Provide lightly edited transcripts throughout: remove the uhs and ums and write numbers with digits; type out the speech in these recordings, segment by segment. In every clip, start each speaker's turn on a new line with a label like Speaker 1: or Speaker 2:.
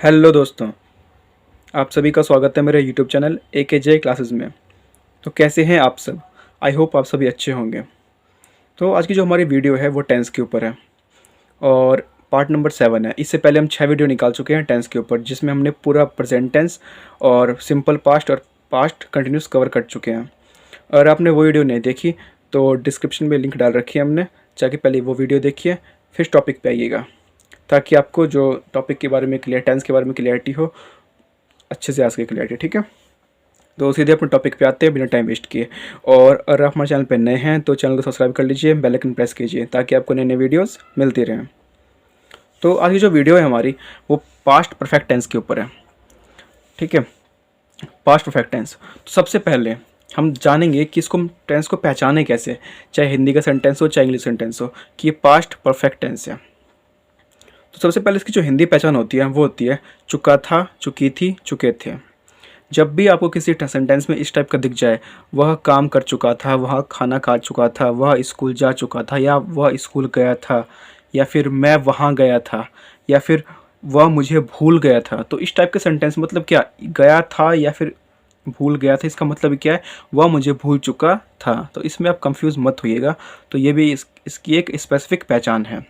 Speaker 1: Hello दोस्तों, आप सभी का स्वागत है मेरे यूट्यूब चैनल AKJ क्लासेस में। तो कैसे हैं आप सब? आई होप आप सभी अच्छे होंगे। तो आज की जो हमारी वीडियो है वो टेंस के ऊपर है और पार्ट नंबर 7 है। इससे पहले हम 6 वीडियो निकाल चुके हैं टेंस के ऊपर, जिसमें हमने पूरा प्रेजेंट टेंस और सिंपल पास्ट और पास्ट कंटिन्यूस कवर कर चुके हैं। अगर आपने वो वीडियो नहीं देखी तो डिस्क्रिप्शन में लिंक डाल रखी है हमने, जाके पहले वो वीडियो देखिए, फिर टॉपिक पे आइएगा, ताकि आपको जो टॉपिक के बारे में टेंस के बारे में क्लियरिटी हो, अच्छे से आ सके क्लियरिटी। ठीक है, तो सीधे अपने टॉपिक पे आते हैं बिना टाइम वेस्ट किए। और अगर आप हमारे चैनल पे नए हैं तो चैनल को सब्सक्राइब कर लीजिए, बेल आइकन प्रेस कीजिए, ताकि आपको नए नए वीडियोस मिलती रहें। तो आज की जो वीडियो है हमारी वो पास्ट परफेक्ट टेंस के ऊपर है। ठीक है, पास्ट परफेक्ट टेंस। तो सबसे पहले हम जानेंगे कि इसको टेंस को पहचाने कैसे, चाहे हिंदी का सेंटेंस हो चाहे इंग्लिश सेंटेंस हो, कि ये पास्ट परफेक्ट टेंस है। तो सबसे पहले इसकी जो हिंदी पहचान होती है वो होती है चुका था, चुकी थी, चुके थे। जब भी आपको किसी सेंटेंस में इस टाइप का दिख जाए, वह काम कर चुका था, वह खाना खा चुका था, वह स्कूल जा चुका था, या वह स्कूल गया था, या फिर मैं वहाँ गया था, या फिर वह मुझे भूल गया था, तो इस टाइप के सेंटेंस मतलब क्या, गया था या फिर भूल गया था, इसका मतलब क्या है, वह मुझे भूल चुका था। तो इसमें आप कंफ्यूज मत होइएगा। तो ये भी इसकी एक स्पेसिफिक पहचान है।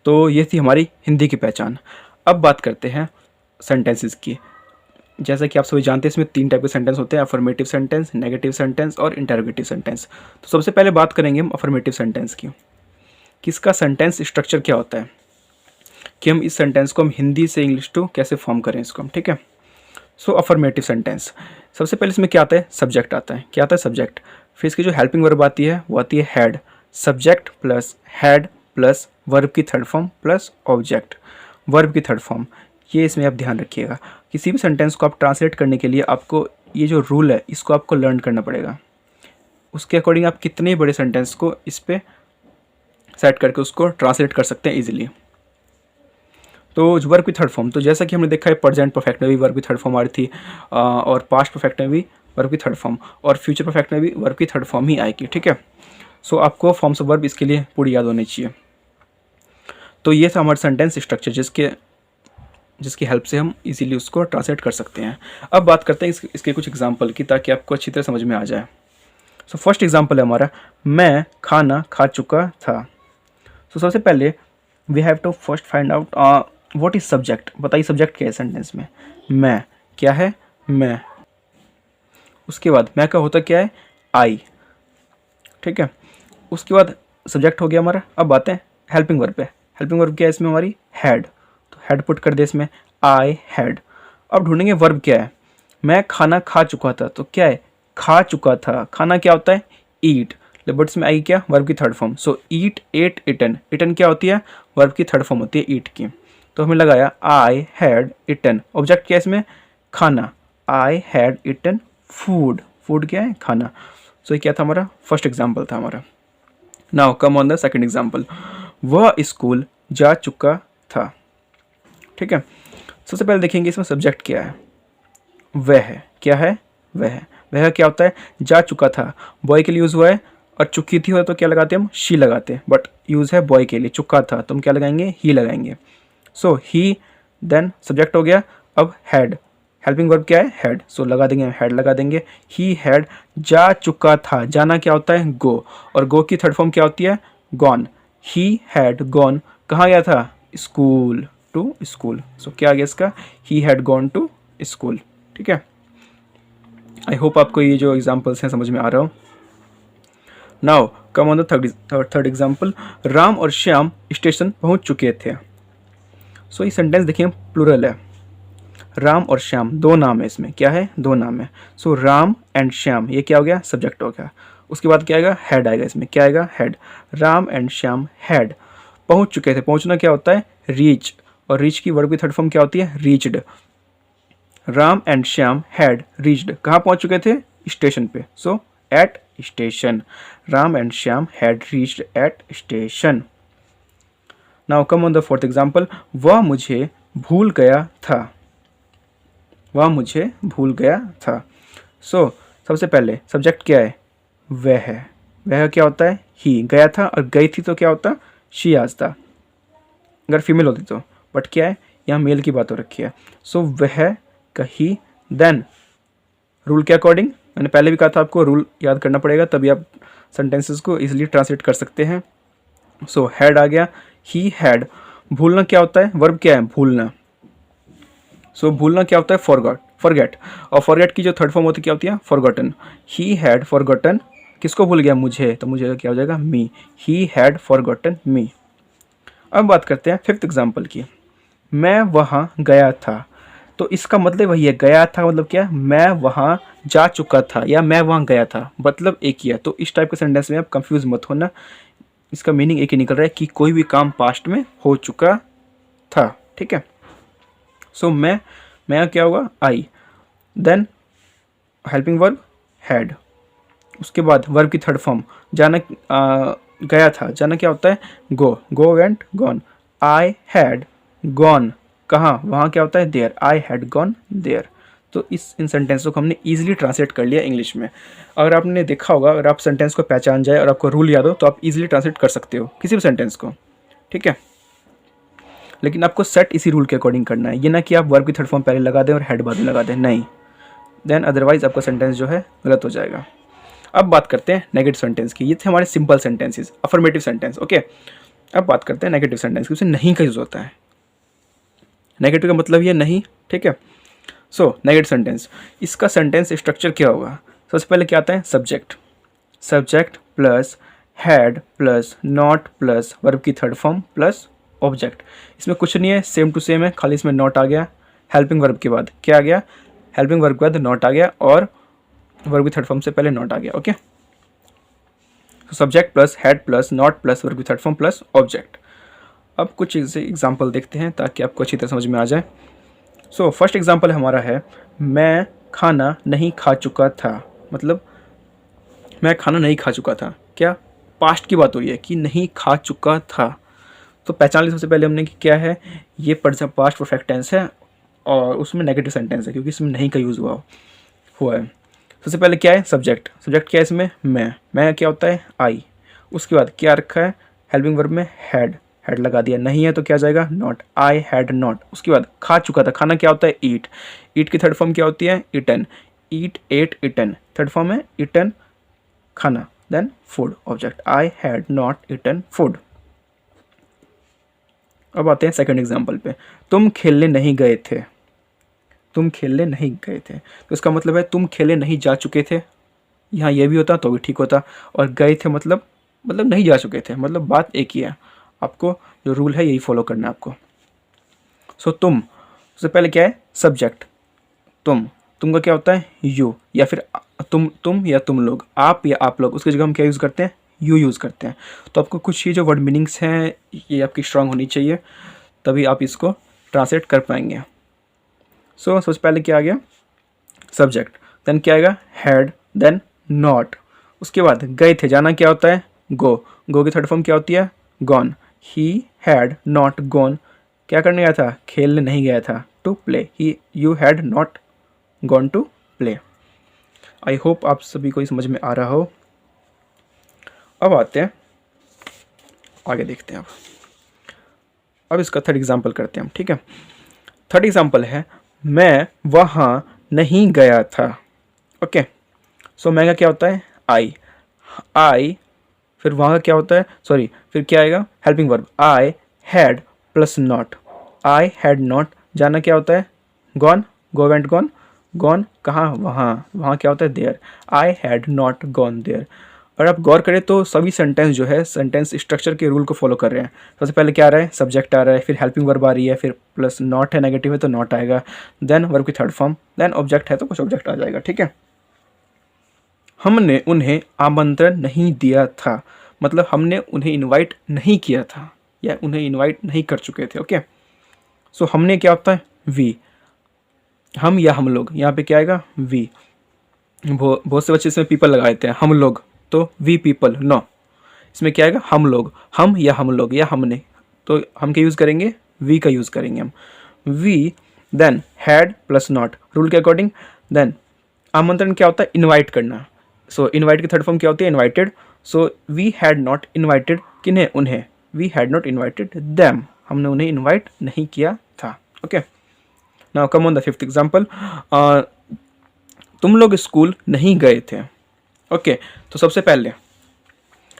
Speaker 1: तो ये थी हमारी हिंदी की पहचान। अब बात करते हैं सेंटेंसेस की। जैसा कि आप सभी जानते हैं, इसमें 3 टाइप के सेंटेंस होते हैं: अफर्मेटिव सेंटेंस, नेगेटिव सेंटेंस और इंटरोगेटिव सेंटेंस। तो सबसे पहले बात करेंगे हम अफर्मेटिव सेंटेंस की, कि इसका सेंटेंस स्ट्रक्चर क्या होता है, कि हम इस सेंटेंस को हम हिंदी से इंग्लिश टू कैसे फॉर्म करें इसको हम। ठीक है, सो अफर्मेटिव सेंटेंस, सबसे पहले इसमें क्या आता है, सब्जेक्ट आता है। क्या आता है, सब्जेक्ट। फिर इसकी जो हेल्पिंग वर्ब आती है वो आती है had. Subject plus had plus verb की third form plus object, verb की थर्ड फॉर्म। ये इसमें आप ध्यान रखिएगा। किसी भी सेंटेंस को आप ट्रांसलेट करने के लिए आपको ये जो रूल है इसको आपको लर्न करना पड़ेगा। उसके अकॉर्डिंग आप कितने बड़े सेंटेंस को इस पर सेट करके उसको ट्रांसलेट कर सकते हैं ईजिली। तो वर्ब की थर्ड फॉर्म, तो जैसा कि हमने देखा है प्रेजेंट परफेक्ट में भी वर्ब की थर्ड फॉर्म आ रही थी, और पास्ट परफेक्ट में भी वर्ब की थर्ड फॉर्म, और फ्यूचर परफेक्ट में भी वर्ब की थर्ड फॉर्म ही आएगी। ठीक है, सो आपको फॉर्म्स ऑफ वर्ब इसके लिए पूरी याद होनी चाहिए। तो ये था हमारा सेंटेंस स्ट्रक्चर, जिसकी हेल्प से हम इजीली उसको ट्रांसलेट कर सकते हैं। अब बात करते हैं इसके कुछ एग्जांपल की, ताकि आपको अच्छी तरह समझ में आ जाए। सो फर्स्ट एग्जांपल है हमारा, मैं खाना खा चुका था। सो सबसे पहले we have to first find out what is subject. बताइए सब्जेक्ट क्या है सेंटेंस में। मैं, क्या है, मैं। उसके बाद मैं का होता क्या है, आई। ठीक है, उसके बाद सब्जेक्ट हो गया हमारा। अब बातें हेल्पिंग वर्ब पे। हेल्पिंग वर्ब क्या है इसमें हमारी, हैड। तो हैड पुट कर दे इसमें, आई हैड। अब ढूंढेंगे वर्ब क्या है। मैं खाना खा चुका था, तो क्या है, खा चुका था। खाना क्या होता है, ईट। बट इसमें आई क्या, वर्ब की थर्ड फॉर्म। सो ईट, एट, इटन। इटन क्या होती है, वर्ब की थर्ड फॉर्म होती है ईट की। तो हमें लगाया आई हैड इटन। ऑब्जेक्ट क्या है इसमें, खाना। I had eaten food. Food क्या है, खाना। सो ये क्या था हमारा, फर्स्ट एग्जाम्पल था हमारा। Now come on the second example, वह स्कूल जा चुका था। ठीक है, सबसे पहले देखेंगे इसमें सब्जेक्ट क्या है, वह है। क्या है, वह। वह क्या होता है, जा चुका था, बॉय के लिए यूज़ हुआ है। और चुकी थी हो तो क्या लगाते हैं हम, शी लगाते हैं, बट यूज़ है बॉय के लिए। चुका था तो हम क्या लगाएंगे, ही लगाएंगे। सो ही, देन सब्जेक्ट हो गया। अब हैड, हेल्पिंग वर्ब क्या है, हैड। सो लगा देंगे, हैड लगा देंगे। ही हैड जा चुका था। जाना क्या होता है, गो। और गो की थर्ड फॉर्म क्या होती है, गॉन। ही हैड गॉन, कहाँ गया था, स्कूल, टू स्कूल। सो क्या आ गया इसका, he had gone to school. ठीक है, आई होप आपको ये जो एग्जाम्पल्स हैं समझ में आ रहा हो। Now come on the third example, Ram और श्याम स्टेशन पहुंच चुके थे। सो ये सेंटेंस देखिए प्लूरल है, राम और श्याम, दो नाम है इसमें। क्या है, दो नाम है। सो राम एंड श्याम, ये क्या हो गया, सब्जेक्ट हो गया। उसके बाद क्या आएगा, हैड आएगा इसमें। क्या आएगा, had. Ram and Shyam had पहुंच चुके थे। पहुंचना क्या होता है, रीच। और रीच की वर्ब की थर्ड फॉर्म क्या होती है, reached. Ram and Shyam had reached, कहाँ पहुंच चुके थे, स्टेशन पे। So at station, Ram and Shyam had reached at station. Now come on the fourth example, वह मुझे भूल गया था। वह मुझे भूल गया था। सो सबसे पहले सब्जेक्ट क्या है, वह है। वह क्या होता है, ही। गया था और गई थी तो क्या होता, शी आज था, अगर फीमेल होती तो। बट क्या है, यहाँ मेल की बात हो रखी है। सो वह कही देन, रूल के अकॉर्डिंग, मैंने पहले भी कहा था आपको रूल याद करना पड़ेगा, तभी आप सेंटेंसेस को इजीली ट्रांसलेट कर सकते हैं। सो हैड आ गया, ही हैड। भूलना क्या होता है, वर्ब क्या है, भूलना। सो भूलना क्या होता है, फॉरगेट। और फॉरगेट की जो थर्ड फॉर्म होती है क्या होती है, फॉरगॉटन। ही हैड फॉरगॉटन, किसको भूल गया, मुझे, तो मुझे क्या हो जाएगा, मी। ही हैड फॉरगॉटन मी। अब बात करते हैं फिफ्थ एग्जाम्पल की। मैं वहाँ गया था, तो इसका मतलब वही है, गया था मतलब क्या, मैं वहाँ जा चुका था या मैं वहाँ गया था, मतलब एक ही है। तो इस टाइप के सेंटेंस में आप कंफ्यूज मत होना, इसका मीनिंग एक ही निकल रहा है कि कोई भी काम पास्ट में हो चुका था, ठीक है। सो मैं क्या होगा, आई, देन हेल्पिंग वर्ब हैड, उसके बाद वर्ब की थर्ड फॉर्म जाना, गया था, जाना क्या होता है, go went gone. I had gone, कहाँ, वहाँ क्या होता है, there, I had gone there. तो इन सेंटेंसों को हमने ईजिली ट्रांसलेट कर लिया इंग्लिश में। अगर आपने देखा होगा, अगर आप सेंटेंस को पहचान जाए और आपको रूल याद हो तो आप ईजिली ट्रांसलेट कर सकते हो किसी भी सेंटेंस को, ठीक है। लेकिन आपको सेट इसी रूल के अकॉर्डिंग करना है, ये ना कि आप वर्ब की थर्ड फॉर्म पहले लगा दें और हेड बाद में लगा दें, नहीं, देन अदरवाइज आपका सेंटेंस जो है गलत हो जाएगा। अब बात करते हैं नेगेटिव सेंटेंस की। ये थे हमारे simple sentences, affirmative sentence, okay. अब बात करते हैं नेगेटिव सेंटेंस की, उसमें नहीं का यूज़ होता है। नेगेटिव का मतलब ये नहीं, ठीक है। सो नेगेटिव सेंटेंस, इसका सेंटेंस स्ट्रक्चर क्या होगा, सबसे पहले क्या आता है, subject plus had plus not plus verb की थर्ड फॉर्म प्लस ऑब्जेक्ट। इसमें कुछ नहीं है, सेम टू सेम है, खाली इसमें नॉट आ गया, हेल्पिंग वर्ब के बाद क्या आ गया, हेल्पिंग वर्ब के बाद नॉट आ गया और वर्ब की थर्ड फॉर्म से पहले नॉट आ गया, okay. Subject plus head plus not plus verb की थर्ड फॉर्म प्लस ऑब्जेक्ट। अब कुछ एग्जाम्पल देखते हैं ताकि आपको अच्छी तरह समझ में आ जाए। सो फर्स्ट एग्जाम्पल हमारा है, मैं खाना नहीं खा चुका था, मतलब मैं खाना नहीं खा चुका था, क्या, पास्ट की बात हो रही है कि नहीं खा चुका था। तो पहचान ली सबसे पहले हमने कि क्या है, ये पास्ट परफेक्ट टेंस है और उसमें नेगेटिव सेंटेंस है क्योंकि इसमें नहीं का यूज़ हुआ है। सबसे पहले क्या है, सब्जेक्ट क्या है इसमें, मैं क्या होता है, आई। उसके बाद क्या रखा है, हेल्पिंग वर्ब में हेड लगा दिया, नहीं है तो क्या जाएगा, नॉट, आई हैड नॉट। उसके बाद खा चुका था, खाना क्या होता है, ईट की थर्ड फॉर्म क्या होती है, eaten, ate eaten, third form है ईटन, खाना, then food, object, I had not eaten food. अब आते हैं सेकंड एग्जांपल पे, तुम खेलने नहीं गए थे, तो इसका मतलब है तुम खेलने नहीं जा चुके थे। यहाँ ये भी होता तो भी ठीक होता, और गए थे मतलब नहीं जा चुके थे, मतलब बात एक ही है। आपको जो रूल है यही फॉलो करना है आपको। सो तुम, सबसे पहले क्या है, सब्जेक्ट, तुम का क्या होता है, यू, या फिर तुम या तुम लोग, आप या आप लोग, उसकी जगह हम क्या यूज़ करते हैं, यू यूज़ करते हैं। तो आपको कुछ ये जो वर्ड मीनिंग्स हैं ये आपकी स्ट्रांग होनी चाहिए, तभी आप इसको ट्रांसलेट कर पाएंगे। सो सबसे पहले क्या आ गया, सब्जेक्ट, देन क्या आएगा, हैड, देन नॉट। उसके बाद गए थे, जाना क्या होता है, गो की थर्ड फॉर्म क्या होती है, gone. He had not gone, क्या करने गया था, खेलने नहीं गया था, to play, you had not gone to play. I hope आप सभी को समझ में आ रहा हो। अब आते हैं आगे, देखते हैं अब इसका थर्ड एग्जाम्पल करते हैं हम, ठीक है। थर्ड एग्जाम्पल है, मैं वहाँ नहीं गया था, ओके। सो मैं का क्या होता है, आई, फिर वहाँ का क्या होता है, फिर क्या आएगा, helping verb, I had plus not, I had not, जाना क्या होता है, गॉन, गो वेंट गॉन, कहाँ, वहाँ क्या होता है, there, I had not gone there. और आप गौर करें तो सभी सेंटेंस जो है सेंटेंस स्ट्रक्चर के रूल को फॉलो कर रहे हैं। सबसे पहले क्या आ रहा है, सब्जेक्ट आ रहा है, फिर हेल्पिंग वर्ब आ रही है, फिर प्लस नॉट है, नेगेटिव है तो नॉट आएगा, देन वर्ब की थर्ड फॉर्म, देन ऑब्जेक्ट है तो कुछ ऑब्जेक्ट आ जाएगा, ठीक है। हमने उन्हें आमंत्रण नहीं दिया था, मतलब हमने उन्हें इनवाइट नहीं किया था या उन्हें इनवाइट नहीं कर चुके थे, ओके। सो हमने क्या होता है, वी, हम या हम लोग, यहाँ पे क्या आएगा, वी। बहुत से बच्चे इसमें पीपल लगा देते हैं, हम लोग, तो वी पीपल, नो, इसमें क्या आएगा, हम लोग, हम या हम लोग या हमने, तो हम क्या यूज़ करेंगे, वी का यूज़ करेंगे हम, we, then had plus not, rule के अकॉर्डिंग, देन आमंत्रण क्या होता है, इनवाइट करना। सो इनवाइट की थर्ड फॉर्म क्या होती है, invited. So we had not invited, किन्हें, उन्हें, we had not invited them, हमने उन्हें इनवाइट नहीं किया था, okay, now come on the fifth example, तुम लोग स्कूल नहीं गए थे। ओके, तो सबसे पहले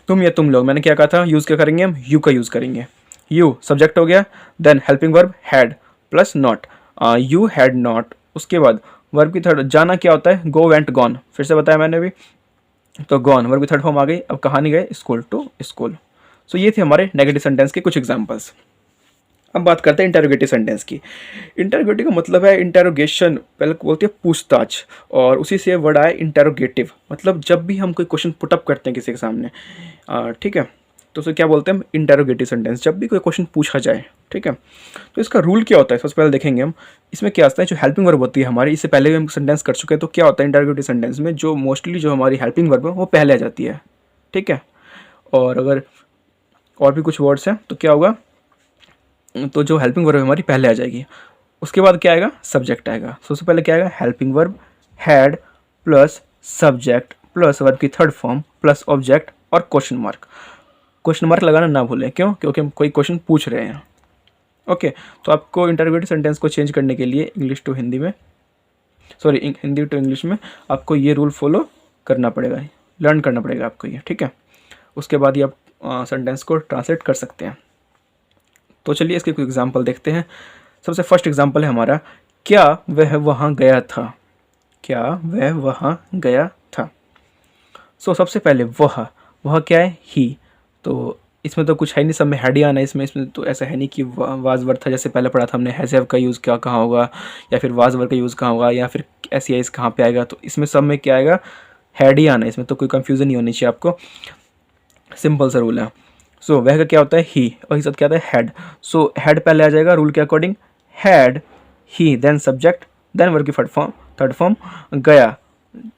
Speaker 1: तुम या तुम लोग, मैंने क्या कहा था, यूज़ क्या करेंगे हम, यू का यूज़ करेंगे। यू सब्जेक्ट हो गया, then helping verb had plus not, you had not. उसके बाद वर्ब की थर्ड, जाना क्या होता है, गो वेंट गॉन, फिर से बताया मैंने भी, तो गॉन वर्ब की थर्ड फॉर्म आ गई। अब कहाँ नहीं गए, स्कूल टू स्कूल। सो ये थे हमारे नेगेटिव सेंटेंस के कुछ एग्जाम्पल्स। अब बात करते हैं इंटेरोगेटिव सेंटेंस की। इंटेरोगेटिव का मतलब है इंटेरोगेशन, पहले बोलते हैं पूछताछ, और उसी से वर्ड आया इंटेरोगेटिव, मतलब जब भी हम कोई क्वेश्चन पुटअप करते हैं किसी के सामने, ठीक है, तो उसे क्या बोलते हैं हम, इंटेरोगेटिव सेंटेंस, जब भी कोई क्वेश्चन पूछा जाए। ठीक है, तो इसका रूल क्या होता है, सबसे पहले देखेंगे हम। इसमें क्या आता है, जो हेल्पिंग वर्ब होती है हमारी, इससे पहले भी हम सेंटेंस कर चुके हैं, तो क्या होता है इंटेरोगेटिव सेंटेंस में, जो मोस्टली जो हमारी हेल्पिंग वर्ब है वो पहले आ जाती है। ठीक है, और अगर और भी कुछ वर्ड्स हैं तो क्या होगा, तो जो हेल्पिंग वर्ब हमारी पहले आ जाएगी। उसके बाद क्या आएगा, सब्जेक्ट आएगा। सबसे पहले क्या आएगा, helping verb had plus subject plus verb की थर्ड फॉर्म प्लस ऑब्जेक्ट और क्वेश्चन मार्क। क्वेश्चन मार्क लगाना ना भूलें, क्यों, क्योंकि हम कोई क्वेश्चन पूछ रहे हैं। ओके, तो आपको इंटरोगेटिव सेंटेंस को चेंज करने के लिए इंग्लिश टू हिंदी में, सॉरी हिंदी टू इंग्लिश में आपको ये रूल फॉलो करना पड़ेगा, लर्न करना पड़ेगा आपको ये। ठीक है, उसके बाद ही आप सेंटेंस को ट्रांसलेट कर सकते हैं। तो चलिए इसके कुछ एग्जाम्पल देखते हैं। सबसे फर्स्ट एग्जाम्पल है हमारा, क्या वह वहाँ गया था, क्या वह वहाँ गया था। सो सबसे पहले वह क्या है, ही, तो इसमें तो कुछ है नहीं, सब में हैड ही आना है इसमें तो ऐसा है नहीं कि वाज वर्ड था, जैसे पहले पढ़ा था हमने, हैज़ हैव का यूज़ क्या कहाँ होगा, या फिर वाज वर्ड का यूज़ कहाँ होगा, या फिर एस या इस कहाँ पे आएगा, तो इसमें सब में क्या आएगा, हैड ही आना है, इसमें तो कोई कंफ्यूजन नहीं होनी चाहिए आपको, सिंपल सा रूल है। सो वह का क्या होता है, ही, और इस साथ क्या आता है, हैड। सो हैड पहले आ जाएगा रूल के according, had he, then subject, then verb की थर्ड फॉर्म, गया,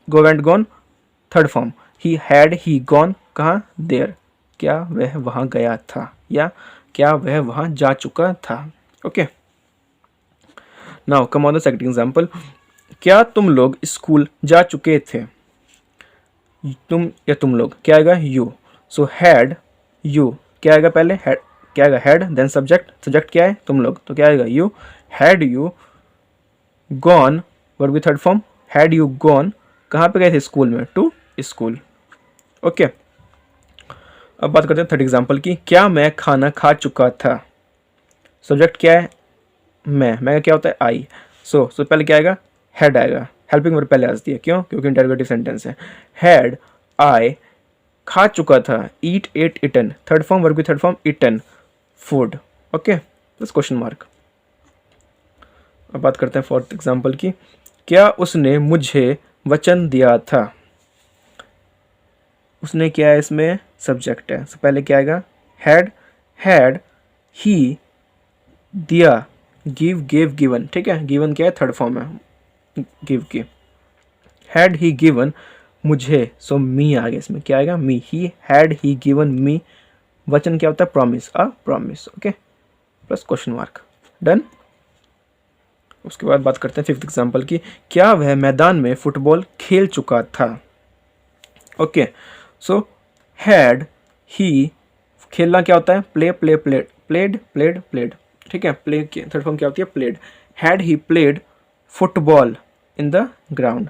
Speaker 1: go went gone, third form, he had he gone, कहाँ, देयर, क्या वह वहाँ गया था, या क्या वह वहाँ जा चुका था। Okay, now come on the second example, क्या तुम लोग स्कूल जा चुके थे। तुम या तुम लोग, क्या आएगा, यू। सो हैड यू, क्या आएगा पहले, हैड, क्या आएगा, हैड, देन सब्जेक्ट क्या है, तुम लोग, तो क्या आएगा, you, had you gone, verb की third form, had you gone, कहाँ पे गए थे, स्कूल में, टू स्कूल। ओके, अब बात करते हैं थर्ड एग्जांपल की, क्या मैं खाना खा चुका था। सब्जेक्ट क्या है, मैं क्या होता है, आई। सो पहले क्या आएगा, हैड आएगा, हेल्पिंग वर्ब पहले आती है, क्यों, क्योंकि इंटरोगेटिव सेंटेंस है। हैड आई खा चुका था, eat ate eaten, third form, verb की third form, eaten, food. Okay, plus question mark. अब बात करते हैं फोर्थ एग्जांपल की, क्या उसने मुझे वचन दिया था। उसने क्या है, इसमें सब्जेक्ट है, पहले क्या आएगा, हैड ही, दिया, गिव गेव गिवन। ठीक है, गिवन क्या है, थर्ड फॉर्म है, गिव की, हैड ही गिवन मुझे, सो मी आ गया, इसमें क्या आएगा, मी, ही हैड ही गिवन मी, वचन क्या होता है, promise, a promise. Okay, plus question mark, done. उसके बाद बात करते हैं फिफ्थ एग्जांपल की, क्या वह मैदान में फुटबॉल खेल चुका था। ओके, सो हैड ही, खेलना क्या होता है, प्लेड। ठीक है, प्ले की थर्ड फॉर्म क्या होती है, played. Had he played football in the ground,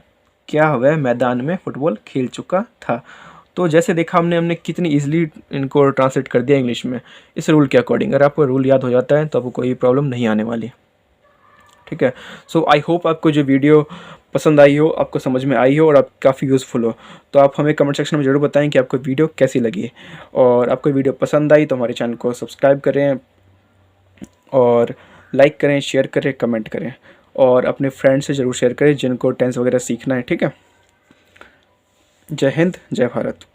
Speaker 1: क्या वह मैदान में फुटबॉल खेल चुका था। तो जैसे देखा हमने कितनी इजीली इनको ट्रांसलेट कर दिया इंग्लिश में, इस रूल के अकॉर्डिंग। अगर आपको रूल याद हो जाता है तो आपको कोई प्रॉब्लम नहीं आने वाली। ठीक है, सो आई होप आपको जो वीडियो पसंद आई हो, आपको समझ में आई हो और आप काफ़ी यूज़फुल हो। तो आप हमें कमेंट सेक्शन में ज़रूर बताएं कि आपको वीडियो कैसी लगी, और आपको वीडियो पसंद आई तो हमारे चैनल को सब्सक्राइब करें और लाइक करें, शेयर करें, कमेंट करें, और अपने फ्रेंड्स से ज़रूर शेयर करें जिनको टेंस वगैरह सीखना है। ठीक है, जय हिंद, जय भारत।